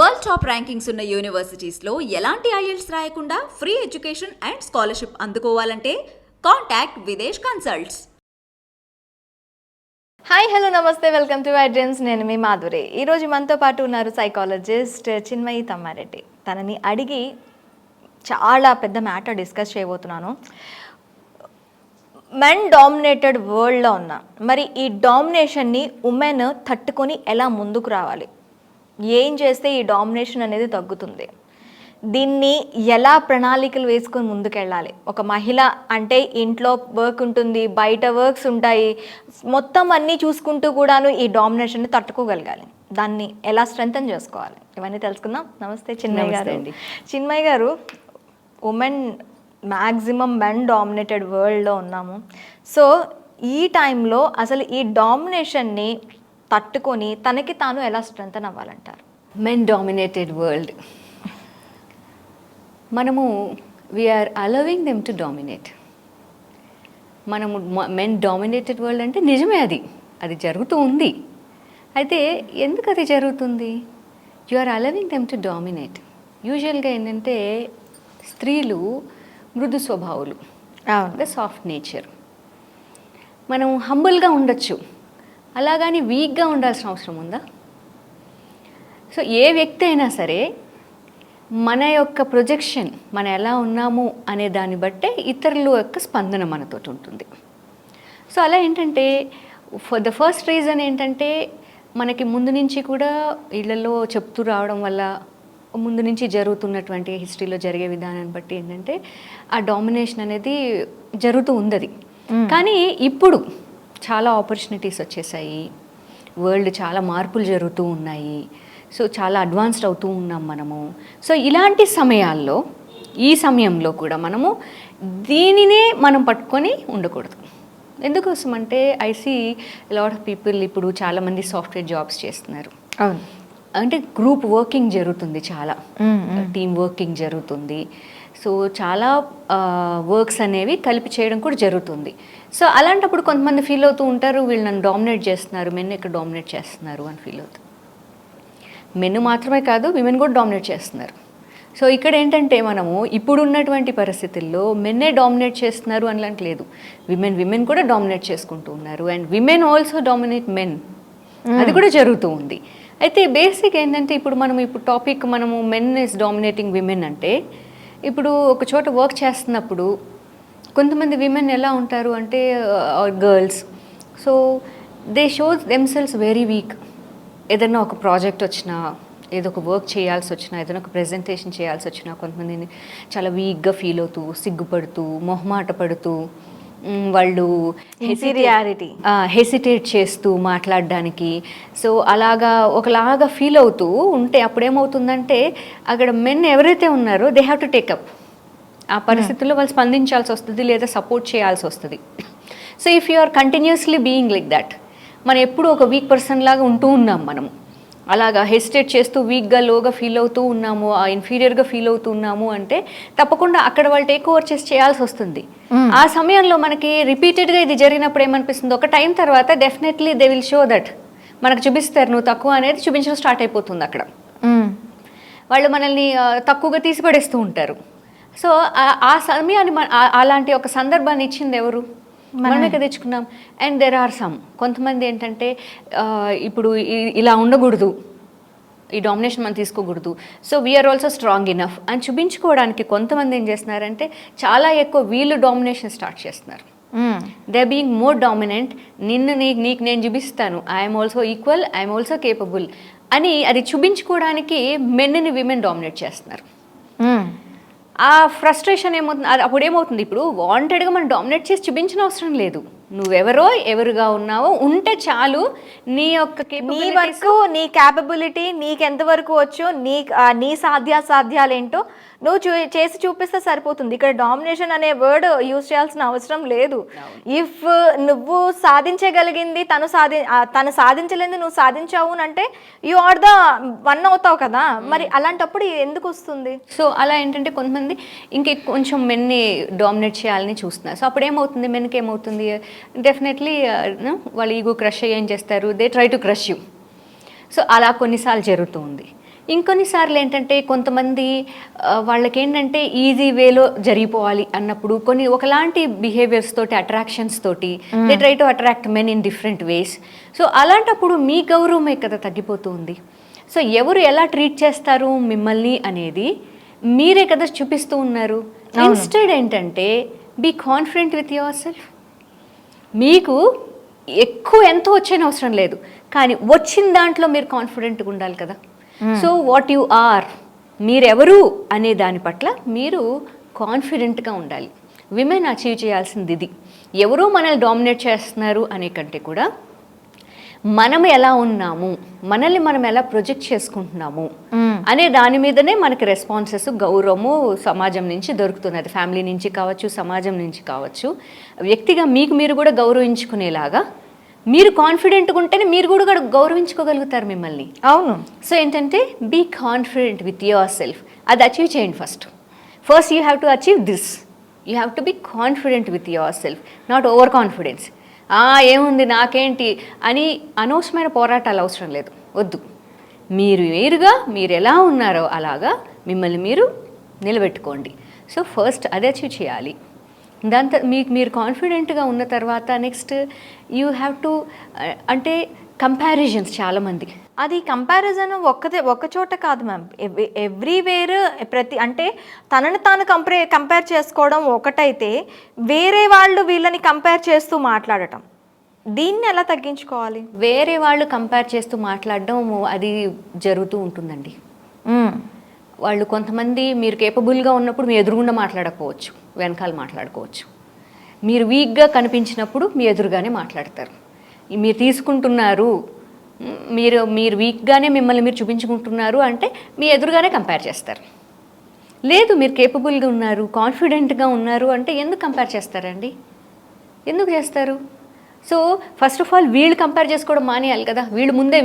World top rankings ఉన్న యూనివర్సిటీస్లో ఎలాంటి IELTS రాయకుండా ఫ్రీ ఎడ్యుకేషన్ అండ్ స్కాలర్షిప్ అందుకోవాలంటే contact Videsh consults. Hi hello నమస్తే, వెల్కమ్ టు మై డ్రీమ్స్. నేను మీ మాధురి. ఈరోజు మనతో పాటు ఉన్నారు సైకాలజిస్ట్ చిన్మయి తమ్మారెడ్డి. తనని అడిగి చాలా పెద్ద మ్యాటర్ డిస్కస్ చేయబోతున్నాను. మెన్ డామినేటెడ్ వరల్డ్లో ఉన్నా మరి ఈ డామినేషన్ని ఉమెన్ తట్టుకొని ఎలా ముందుకు రావాలి, ఏం చేస్తే ఈ డామినేషన్ అనేది తగ్గుతుంది, దీన్ని ఎలా ప్రణాళికలు వేసుకొని ముందుకెళ్ళాలి. ఒక మహిళ అంటే ఇంట్లో వర్క్ ఉంటుంది, బయట వర్క్స్ ఉంటాయి, మొత్తం అన్నీ చూసుకుంటూ కూడాను ఈ డామినేషన్ని తట్టుకోగలగాలి. దాన్ని ఎలా స్ట్రెంథన్ చేసుకోవాలి, ఇవన్నీ తెలుసుకుందాం. నమస్తే చిన్మయి గారు. చిన్మయి గారు, ఉమెన్ మ్యాక్సిమం మెన్ డామినేటెడ్ వరల్డ్లో ఉన్నాము. సో ఈ టైంలో అసలు ఈ డామినేషన్ని తట్టుకొని తనకి తాను ఎలా స్ట్రెంథన్ అవ్వాలంటారు? మెన్ డామినేటెడ్ వరల్డ్, మనము we are allowing them to dominate. మనము మెన్ డామినేటెడ్ వరల్డ్ అంటే నిజమే, అది జరుగుతూ ఉంది. అయితే ఎందుకు అది జరుగుతుంది? You are allowing them to dominate. యూజువల్గా ఏంటంటే స్త్రీలు మృదు స్వభావులు, సాఫ్ట్ నేచర్. మనం హంబుల్గా ఉండొచ్చు, అలాగని వీక్గా ఉండాల్సిన అవసరం ఉందా? సో ఏ వ్యక్తి అయినా సరే మన యొక్క ప్రొజెక్షన్, మనం ఎలా ఉన్నాము అనే దాన్ని బట్టే ఇతరుల యొక్క స్పందన మనతో ఉంటుంది. సో అలా ఏంటంటే ఫర్ ద ఫస్ట్ రీజన్ ఏంటంటే మనకి ముందు నుంచి కూడా ఇళ్లలో చెప్తూ రావడం వల్ల, ముందు నుంచి జరుగుతున్నటువంటి హిస్టరీలో జరిగే విధానాన్ని బట్టి ఏంటంటే ఆ డామినేషన్ అనేది జరుగుతూ ఉంది. కానీ ఇప్పుడు చాలా ఆపర్చునిటీస్ వచ్చేసాయి, వరల్డ్ చాలా మార్పులు జరుగుతూ ఉన్నాయి. సో చాలా అడ్వాన్స్డ్ అవుతూ ఉన్నాం మనము. సో ఇలాంటి సమయాల్లో, ఈ సమయంలో కూడా మనము దీనినే మనం పట్టుకొని ఉండకూడదు. ఎందుకోసం అంటే I see lot of people ఇప్పుడు చాలామంది సాఫ్ట్వేర్ జాబ్స్ చేస్తున్నారు. అవును, అంటే గ్రూప్ వర్కింగ్ జరుగుతుంది, చాలా టీమ్ వర్కింగ్ జరుగుతుంది. సో చాలా వర్క్స్ అనేవి కలిపి చేయడం కూడా జరుగుతుంది. సో అలాంటప్పుడు కొంతమంది ఫీల్ అవుతూ ఉంటారు, వీళ్ళు నన్ను డామినేట్ చేస్తున్నారు, మెన్ ఇక్కడ డామినేట్ చేస్తున్నారు అని ఫీల్ అవుతుంది. మెన్ మాత్రమే కాదు, విమెన్ కూడా డామినేట్ చేస్తున్నారు. సో ఇక్కడ ఏంటంటే మనము ఇప్పుడు ఉన్నటువంటి పరిస్థితుల్లో మెన్నే డామినేట్ చేస్తున్నారు అనలాంటి లేదు, విమెన్ కూడా డామినేట్ చేసుకుంటూ ఉన్నారు. And women also dominate men, అది కూడా జరుగుతూ ఉంది. అయితే బేసిక్ ఏంటంటే ఇప్పుడు టాపిక్ మనము మెన్ ఇస్ డామినేటింగ్ విమెన్ అంటే, ఇప్పుడు ఒక చోట వర్క్ చేస్తున్నప్పుడు కొంతమంది విమెన్ ఎలా ఉంటారు అంటే girls, so they shows themselves very weak. ఏదైనా ఒక ప్రాజెక్ట్ వచ్చినా, ఏదో ఒక వర్క్ చేయాల్సి వచ్చినా, ఏదైనా ఒక ప్రెజెంటేషన్ చేయాల్సి వచ్చినా కొంతమందిని చాలా వీక్గా ఫీల్ అవుతూ, సిగ్గుపడుతూ, మొహమాట పడుతూ, వాళ్ళు హెసిటేట్ చేస్తూ మాట్లాడడానికి, సో అలాగా ఒకలాగా ఫీల్ అవుతూ ఉంటే అప్పుడేమవుతుందంటే అక్కడ మెన్ ఎవరైతే ఉన్నారో దే హ్యావ్ టు టేకప్. ఆ పరిస్థితుల్లో వాళ్ళు స్పందించాల్సి వస్తుంది, లేదా సపోర్ట్ చేయాల్సి వస్తుంది. So if you are continuously being like that, మనం ఎప్పుడు ఒక వీక్ పర్సన్ లాగా ఉంటూ ఉన్నాం, మనము అలాగా హెసిటేట్ చేస్తూ వీక్గా, లోగా ఫీల్ అవుతూ ఉన్నాము, ఇన్ఫీరియర్గా ఫీల్ అవుతూ ఉన్నాము అంటే తప్పకుండా అక్కడ వాళ్ళు టేక్ ఓవర్ చేయాల్సి వస్తుంది. ఆ సమయంలో మనకి రిపీటెడ్గా ఇది జరిగినప్పుడు ఏమనిపిస్తుంది, ఒక టైం తర్వాత definitely they will show that, మనకు చూపిస్తారు నువ్వు తక్కువ అనేది చూపించడం స్టార్ట్ అయిపోతుంది. అక్కడ వాళ్ళు మనల్ని తక్కువగా తీసిపడేస్తూ ఉంటారు. సో ఆ సమయాన్ని అలాంటి ఒక సందర్భాన్ని ఇచ్చింది ఎవరు? మనమే కదా తెచ్చుకున్నాం. అండ్ దెర్ ఆర్ సమ్ కొంతమంది ఏంటంటే ఇప్పుడు ఇలా ఉండకూడదు, ఈ డామినేషన్ మనం తీసుకోకూడదు, so we are also strong enough అని చూపించుకోవడానికి కొంతమంది ఏం చేస్తున్నారంటే చాలా ఎక్కువ వీళ్ళు డామినేషన్ స్టార్ట్ చేస్తున్నారు. దే బీయింగ్ మోర్ డామినెంట్, నీకు నేను చూపిస్తాను, I am also equal, I am also capable అని అది చూపించుకోవడానికి మెన్ని విమెన్ డామినేట్ చేస్తున్నారు. ఆ ఫ్రస్ట్రేషన్ ఏమవుతుంది, అప్పుడు ఏమవుతుంది, ఇప్పుడు వాంటెడ్గా మనం డామినేట్ చేసి చూపించిన అవసరం లేదు, ఎవరుగా ఉన్నావో ఉంటే చాలు. నీ యొక్క నీ వరకు, నీ క్యాపబిలిటీ, నీకు ఎంతవరకు వచ్చో, నీ సాధ్యాసాధ్యాలు ఏంటో నువ్వు చేసి చూపిస్తే సరిపోతుంది. ఇక్కడ డామినేషన్ అనే వర్డ్ యూజ్ చేయాల్సిన అవసరం లేదు. ఇఫ్ నువ్వు సాధించగలిగింది తను సాధించలేని నువ్వు సాధించావు అంటే యు ఆర్ ద వన్ అవుతావు కదా. మరి అలాంటప్పుడు ఎందుకు వస్తుంది? సో అలా ఏంటంటే కొంతమంది కొంచెం మెన్ని డామినేట్ చేయాలని చూస్తున్నారు. సో అప్పుడు ఏమవుతుంది, మెన్కి ఏమవుతుంది, డెఫినెట్లీ వాళ్ళు ఈగో క్రష్ అయ్యి ఏం చేస్తారు, they try to crush you. So అలా కొన్నిసార్లు జరుగుతూ ఉంది. ఇంకొన్నిసార్లు ఏంటంటే కొంతమంది వాళ్ళకేంటంటే ఈజీ వేలో జరిగిపోవాలి అన్నప్పుడు కొన్ని ఒకలాంటి బిహేవియర్స్ తోటి అట్రాక్షన్స్ తోటి they try to attract men in different ways. So అలాంటప్పుడు మీ గౌరవమే కదా తగ్గిపోతుంది. సో ఎవరు ఎలా ట్రీట్ చేస్తారు మిమ్మల్ని అనేది మీరే కదా చూపిస్తూ ఉన్నారు. ఇన్స్టెడ్ ఏంటంటే be confident with yourself. మీకు ఎక్కువ ఎంతో వచ్చేని అవసరం లేదు, కానీ వచ్చిన దాంట్లో మీరు కాన్ఫిడెంట్గా ఉండాలి కదా. సో వాట్ యు ఆర్, మీరెవరు అనే దాని పట్ల మీరు కాన్ఫిడెంట్గా ఉండాలి. విమెన్ అచీవ్ చేయాల్సింది ఇది. ఎవరో మనల్ని డామినేట్ చేస్తున్నారు అనే కంటే కూడా మనం ఎలా ఉన్నాము, మనల్ని మనం ఎలా ప్రొజెక్ట్ చేసుకుంటున్నాము అనే దాని మీదనే మనకి రెస్పాన్సెస్, గౌరవము సమాజం నుంచి దొరుకుతున్నది. ఫ్యామిలీ నుంచి కావచ్చు, సమాజం నుంచి కావచ్చు. వ్యక్తిగా మీకు మీరు కూడా గౌరవించుకునేలాగా మీరు కాన్ఫిడెంట్గా ఉంటేనే మీరు కూడా గౌరవించుకోగలుగుతారు మిమ్మల్ని. అవును. సో ఏంటంటే be confident with yourself. అది అచీవ్ చేయండి. First you have to achieve this. You have to be confident with yourself, not overconfidence. ఏముంది నాకేంటి అని అనవసరమైన పోరాటాలు అవసరం లేదు, వద్దు. మీరు ఎలా ఉన్నారో అలాగా మిమ్మల్ని మీరు నిలబెట్టుకోండి. సో ఫస్ట్ అది అచీవ్ చేయాలి. దాంతో మీరు కాన్ఫిడెంట్గా ఉన్న తర్వాత నెక్స్ట్ యూ హ్యావ్ టు అంటే కంపారిజన్స్. చాలామంది అది కంపారిజన్ ఒక్క చోట కాదు మ్యామ్, ఎవ్రీవేర్. అంటే తనని తాను కంపేర్ చేసుకోవడం ఒకటైతే, వేరే వాళ్ళు వీళ్ళని కంపేర్ చేస్తూ మాట్లాడటం, దీన్ని ఎలా తగ్గించుకోవాలి? వేరే వాళ్ళు కంపేర్ చేస్తూ మాట్లాడడం అది జరుగుతూ ఉంటుందండి. వాళ్ళు కొంతమంది మీరు కేపబుల్గా ఉన్నప్పుడు మీ ఎదురుగుండా మాట్లాడకపోవచ్చు, వెనకాల మాట్లాడుకోవచ్చు. మీరు వీక్గా కనిపించినప్పుడు మీ ఎదురుగానే మాట్లాడతారు. మీరు తీసుకుంటున్నారు, మీరు వీక్గానే మిమ్మల్ని మీరు చూపించుకుంటున్నారు అంటే మీ ఎదురుగానే కంపేర్ చేస్తారు. లేదు మీరు కేపబుల్గా ఉన్నారు, కాన్ఫిడెంట్గా ఉన్నారు అంటే ఎందుకు కంపేర్ చేస్తారండి? ఎందుకు చేస్తారు? సో ఫస్ట్ ఆఫ్ ఆల్ వీళ్ళు కంపేర్ చేసుకోవడం మానేయాలి కదా.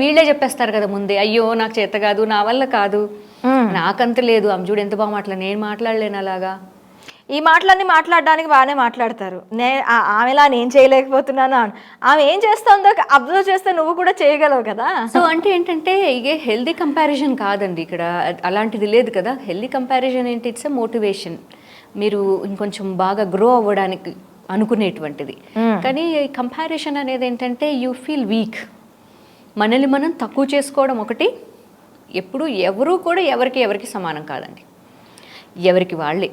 వీళ్ళే చెప్పేస్తారు కదా ముందే, అయ్యో నాకు చేత కాదు, నా వల్ల కాదు, నాకంత లేదు, ఆమె చూడు ఎంత బాగా నేను మాట్లాడలేను అలాగా. ఈ మాటలన్నీ మాట్లాడడానికి బాగానే మాట్లాడతారు. ఆమెలా నేను చేయలేకపోతున్నాను, ఆమె ఏం చేస్తుందో అబ్జర్వ్ చేస్తే నువ్వు కూడా చేయగలవు కదా. సో అంటే ఏంటంటే ఇక హెల్దీ కంపారిజన్ కాదండి ఇక్కడ, అలాంటిది లేదు కదా. హెల్దీ కంపారిజన్ ఏంటి, ఇట్స్ ఎ మోటివేషన్. మీరు ఇంకొంచెం బాగా గ్రో అవ్వడానికి అనుకునేటువంటిది. కానీ కంపారిజన్ అనేది ఏంటంటే యూ ఫీల్ వీక్. మనల్ని మనం తక్కువ చేసుకోవడం ఒకటి. ఎప్పుడు ఎవరు కూడా ఎవరికి సమానం కాదండి, ఎవరికి వాళ్ళే.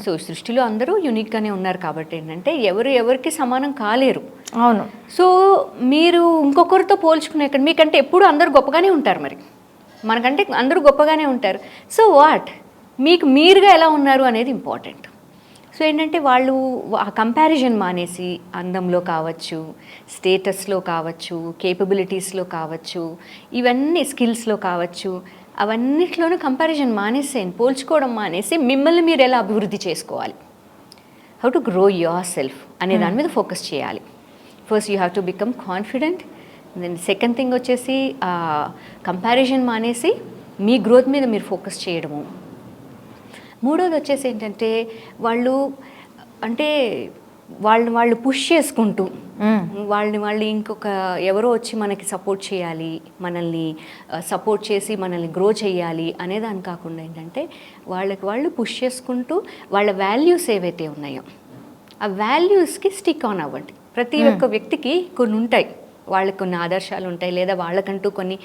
సో సృష్టిలో అందరూ యూనిక్గానే ఉన్నారు కాబట్టి ఏంటంటే ఎవరికి సమానం కాలేరు. అవును. సో మీరు ఇంకొకరితో పోల్చుకునే మీకంటే ఎప్పుడు అందరూ గొప్పగానే ఉంటారు, మరి మనకంటే అందరూ గొప్పగానే ఉంటారు. సో మీకు మీరుగా ఎలా ఉన్నారు అనేది ఇంపార్టెంట్. సో ఏంటంటే వాళ్ళు ఆ కంపారిజన్ మానేసి అందంలో కావచ్చు, స్టేటస్లో కావచ్చు, కేపబిలిటీస్లో కావచ్చు, ఇవన్నీ స్కిల్స్లో కావచ్చు, అవన్నిట్లోనూ కంపారిజన్ మానేసేయండి, పోల్చుకోవడం మానేసి మిమ్మల్ని మీరు ఎలా అభివృద్ధి చేసుకోవాలి, how to grow yourself అనే దాని మీద ఫోకస్ చేయాలి. First you have to become confident. Then second thing వచ్చేసి కంపారిజన్ మానేసి మీ గ్రోత్ మీద మీరు ఫోకస్ చేయడము. మూడోది వచ్చేసి ఏంటంటే వాళ్ళు పుష్ చేసుకుంటూ వాళ్ళు ఇంకొక ఎవరో వచ్చి మనకి సపోర్ట్ చేయాలి, మనల్ని సపోర్ట్ చేసి మనల్ని గ్రో చేయాలి అనేదాని కాకుండా ఏంటంటే వాళ్ళు పుష్ చేసుకుంటూ వాళ్ళ వాల్యూస్ ఏవైతే ఉన్నాయో ఆ వాల్యూస్కి స్టిక్ ఆన్ అవ్వండి. ప్రతి ఒక్క వ్యక్తికి కొన్ని ఉంటాయి, వాళ్ళకి కొన్ని ఆదర్శాలు ఉంటాయి, లేదా వాళ్ళకంటూ కొన్ని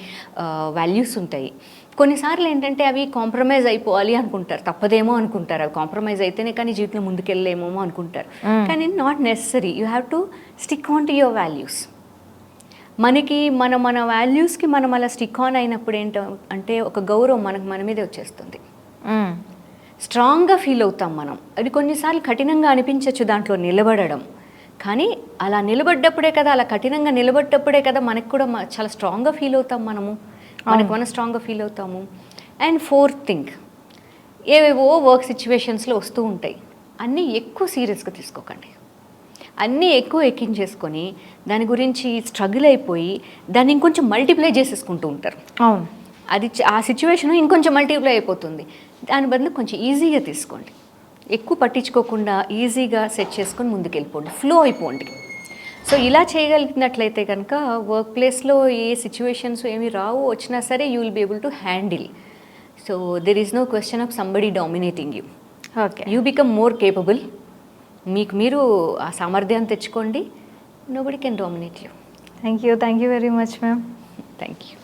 వాల్యూస్ ఉంటాయి. కొన్నిసార్లు ఏంటంటే అవి కాంప్రమైజ్ అయిపోవాలి అనుకుంటారు, తప్పదేమో అనుకుంటారు, అవి కాంప్రమైజ్ అయితేనే కానీ జీవితంలో ముందుకెళ్ళలేమో అనుకుంటారు. కానీ not necessary. You have to stick on to your values. మన వాల్యూస్కి మనం అలా స్టిక్ ఆన్ అయినప్పుడు ఏంటంటే ఒక గౌరవం మన మీదే వచ్చేస్తుంది, స్ట్రాంగ్గా ఫీల్ అవుతాం మనం. అది కొన్నిసార్లు కఠినంగా అనిపించవచ్చు దాంట్లో నిలబడడం, కానీ అలా నిలబడ్డప్పుడే కదా, అలా కఠినంగా నిలబడ్డప్పుడే కదా మనకు కూడా చాలా స్ట్రాంగ్గా ఫీల్ అవుతాం, మనం స్ట్రాంగ్గా ఫీల్ అవుతాము. అండ్ ఫోర్త్ థింగ్, ఏవేవో వర్క్ సిచ్యువేషన్స్లో వస్తూ ఉంటాయి, అన్నీ ఎక్కువ సీరియస్గా తీసుకోకండి. అన్నీ ఎక్కువ ఎక్కించేసుకొని దాని గురించి స్ట్రగుల్ అయిపోయి దాన్ని ఇంకొంచెం మల్టిప్లై చేసేసుకుంటూ ఉంటారు. అవును, అది ఆ సిచ్యువేషన్ ఇంకొంచెం మల్టిప్లై అయిపోతుంది. దాని బదులు కొంచెం ఈజీగా తీసుకోండి, ఎక్కువ పట్టించుకోకుండా ఈజీగా సెట్ చేసుకొని ముందుకు వెళ్ళిపోండి, ఫ్లో అయిపోండి. సో ఇలా చేయగలిగినట్లయితే కనుక వర్క్ ప్లేస్లో ఏ సిచ్యువేషన్స్ ఏమి రావు, వచ్చినా సరే you will be able to handle. So there is no question of somebody dominating you. Okay, you become more capable. మీకు మీరు ఆ సామర్థ్యాన్ని తెచ్చుకోండి. Nobody can dominate you. Thank you very much ma'am. Thank you.